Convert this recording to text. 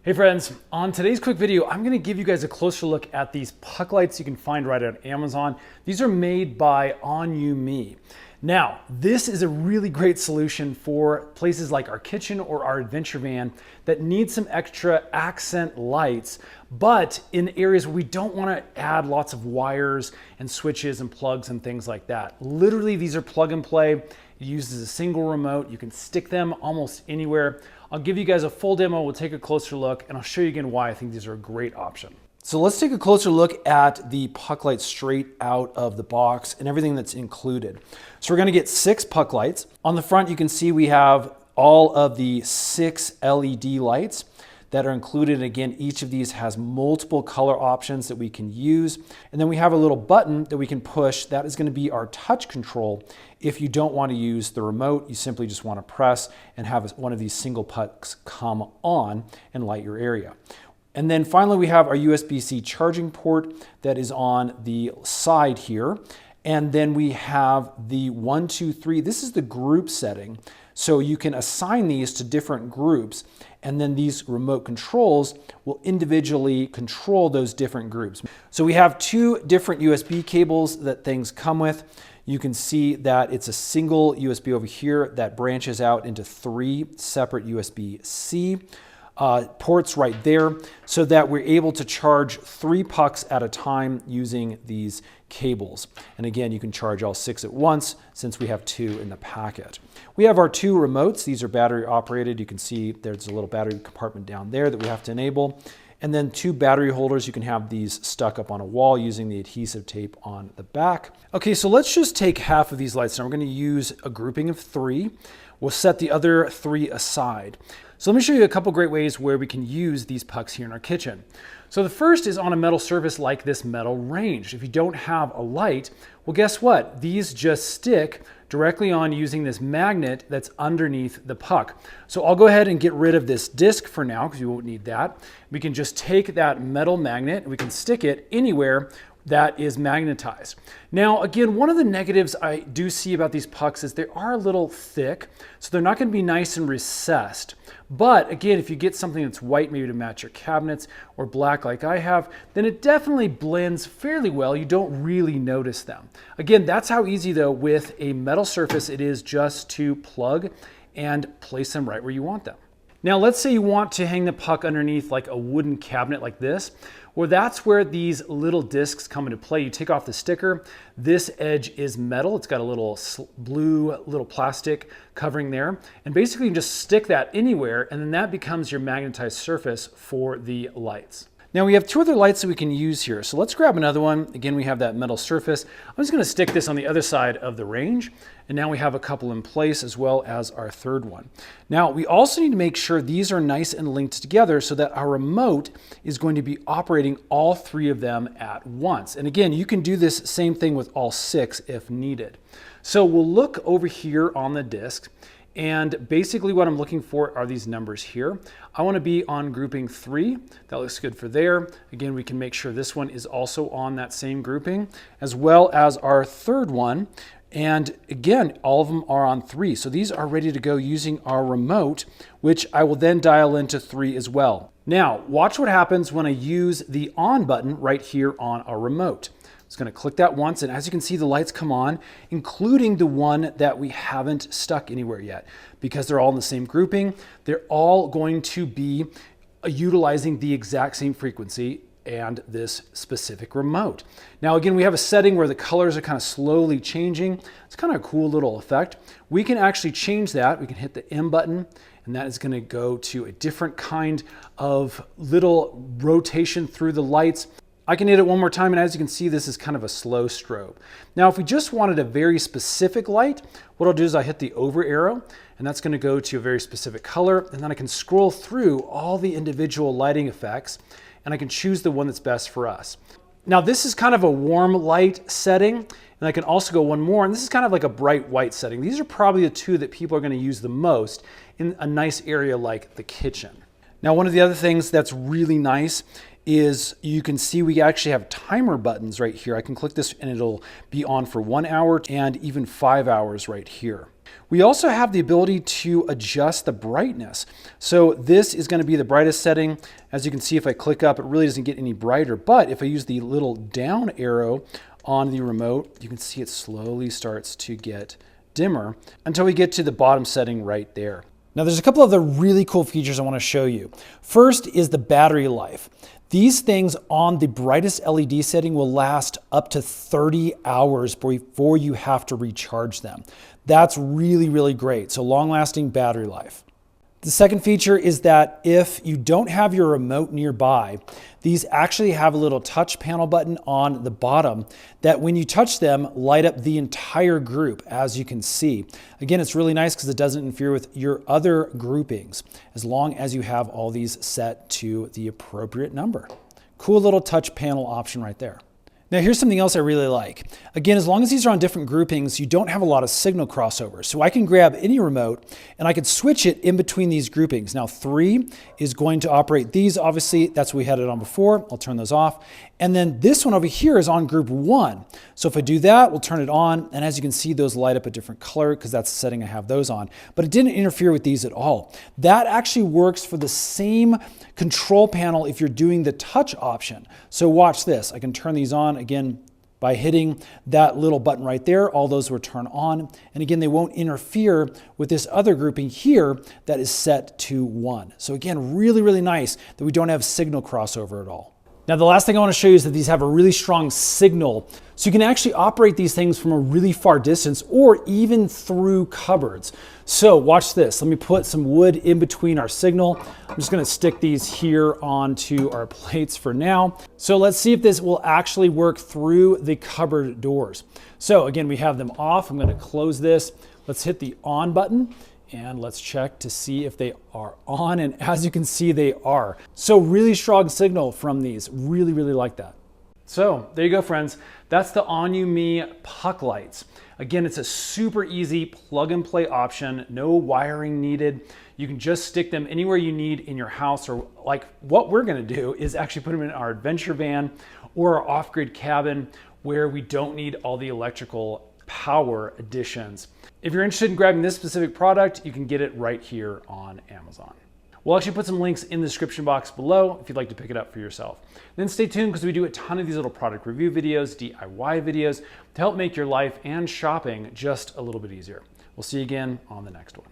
Hey friends, on today's quick video, I'm gonna give you guys a closer look at these puck lights you can find right on Amazon. These are made by Onumii. Now, this is a really great solution for places like our kitchen or our adventure van that need some extra accent lights, but in areas where we don't wanna add lots of wires and switches and plugs and things like that. Literally, these are plug and play. Used as a single remote. You can stick them almost anywhere. I'll give you guys a full demo, we'll take a closer look, and I'll show you again why I think these are a great option. So let's take a closer look at the puck lights straight out of the box and everything that's included. So we're gonna get 6 puck lights. On the front, you can see we have all of the 6 LED lights that are included. Again, each of these has multiple color options that we can use. And then we have a little button that we can push. That is going to be our touch control. If you don't want to use the remote, you simply just want to press and have one of these single pucks come on and light your area. And then finally, we have our USB-C charging port that is on the side here. And then we have the 1, 2, 3. This is the group setting. So you can assign these to different groups, and then these remote controls will individually control those different groups. So we have 2 different USB cables that things come with. You can see that it's a single USB over here that branches out into 3 separate USB-C ports right there, so that we're able to charge 3 pucks at a time using these cables. And again, you can charge all 6 at once since we have 2 in the packet. We have our 2 remotes. These are battery operated. You can see there's a little battery compartment down there that we have to enable. And then 2 battery holders. You can have these stuck up on a wall using the adhesive tape on the back. Okay, so let's just take half of these lights. Now we're going to use a grouping of 3. We'll set the other 3 aside. So let me show you a couple great ways where we can use these pucks here in our kitchen. So the first is on a metal surface like this metal range. If you don't have a light, well, guess what? These just stick directly on using this magnet that's underneath the puck. So I'll go ahead and get rid of this disc for now because you won't need that. We can just take that metal magnet and we can stick it anywhere that is magnetized. Now, again, one of the negatives I do see about these pucks is they are a little thick, so they're not gonna be nice and recessed. But again, if you get something that's white, maybe to match your cabinets, or black like I have, then it definitely blends fairly well. You don't really notice them. Again, that's how easy though with a metal surface it is just to plug and place them right where you want them. Now, let's say you want to hang the puck underneath like a wooden cabinet like this. Well, that's where these little discs come into play. You take off the sticker. This edge is metal. It's got a little blue little plastic covering there. And basically you can just stick that anywhere and then that becomes your magnetized surface for the lights. Now we have 2 other lights that we can use here. So let's grab another one. Again, we have that metal surface. I'm just gonna stick this on the other side of the range. And now we have a couple in place as well as our 3rd one. Now we also need to make sure these are nice and linked together so that our remote is going to be operating all 3 of them at once. And again, you can do this same thing with all 6 if needed. So we'll look over here on the disc. And basically what I'm looking for are these numbers here. I want to be on grouping 3. That looks good for there. Again, we can make sure this one is also on that same grouping, as well as our 3rd one. And again, all of them are on 3. So these are ready to go using our remote, which I will then dial into 3 as well. Now, watch what happens when I use the on button right here on our remote. It's going to click that once, and as you can see, the lights come on, including the one that we haven't stuck anywhere yet. Because they're all in the same grouping, they're all going to be utilizing the exact same frequency and this specific remote. Now again, we have a setting where the colors are kind of slowly changing. It's kind of a cool little effect. We can actually change that. We can hit the M button, and that is going to go to a different kind of little rotation through the lights. I can hit it one more time, and as you can see, this is kind of a slow strobe. Now, if we just wanted a very specific light, what I'll do is I hit the over arrow, and that's going to go to a very specific color, and then I can scroll through all the individual lighting effects, and I can choose the one that's best for us. Now, this is kind of a warm light setting, and I can also go one more, and this is kind of like a bright white setting. These are probably the 2 that people are going to use the most in a nice area like the kitchen. Now, one of the other things that's really nice is you can see we actually have timer buttons right here. I can click this and it'll be on for 1 hour and even 5 hours right here. We also have the ability to adjust the brightness. So this is going to be the brightest setting. As you can see, if I click up, it really doesn't get any brighter. But if I use the little down arrow on the remote, you can see it slowly starts to get dimmer until we get to the bottom setting right there. Now there's a couple of other really cool features I want to show you. First is the battery life. These things on the brightest LED setting will last up to 30 hours before you have to recharge them. That's really, really great. So long-lasting battery life. The second feature is that if you don't have your remote nearby, these actually have a little touch panel button on the bottom that when you touch them, light up the entire group, as you can see. Again, it's really nice because it doesn't interfere with your other groupings, as long as you have all these set to the appropriate number. Cool little touch panel option right there. Now here's something else I really like. Again, as long as these are on different groupings, you don't have a lot of signal crossover. So I can grab any remote and I could switch it in between these groupings. Now 3 is going to operate these, obviously, that's what we had it on before. I'll turn those off. And then this one over here is on group 1. So if I do that, we'll turn it on. And as you can see, those light up a different color because that's the setting I have those on. But it didn't interfere with these at all. That actually works for the same control panel if you're doing the touch option. So watch this. I can turn these on again by hitting that little button right there. All those will turn on. And again, they won't interfere with this other grouping here that is set to 1. So again, really, really nice that we don't have signal crossover at all. Now, the last thing I want to show you is that these have a really strong signal. So you can actually operate these things from a really far distance or even through cupboards. So watch this. Let me put some wood in between our signal. I'm just going to stick these here onto our plates for now. So let's see if this will actually work through the cupboard doors. So again, we have them off. I'm going to close this. Let's hit the on button. And let's check to see if they are on. And as you can see, they are. So really strong signal from these. Really, really like that. So there you go, friends. That's the Onumii puck lights. Again, it's a super easy plug and play option. No wiring needed. You can just stick them anywhere you need in your house, or like what we're gonna do is actually put them in our adventure van or our off-grid cabin where we don't need all the electrical power additions. If you're interested in grabbing this specific product, you can get it right here on Amazon. We'll actually put some links in the description box below if you'd like to pick it up for yourself. Then stay tuned because we do a ton of these little product review videos, DIY videos to help make your life and shopping just a little bit easier. We'll see you again on the next one.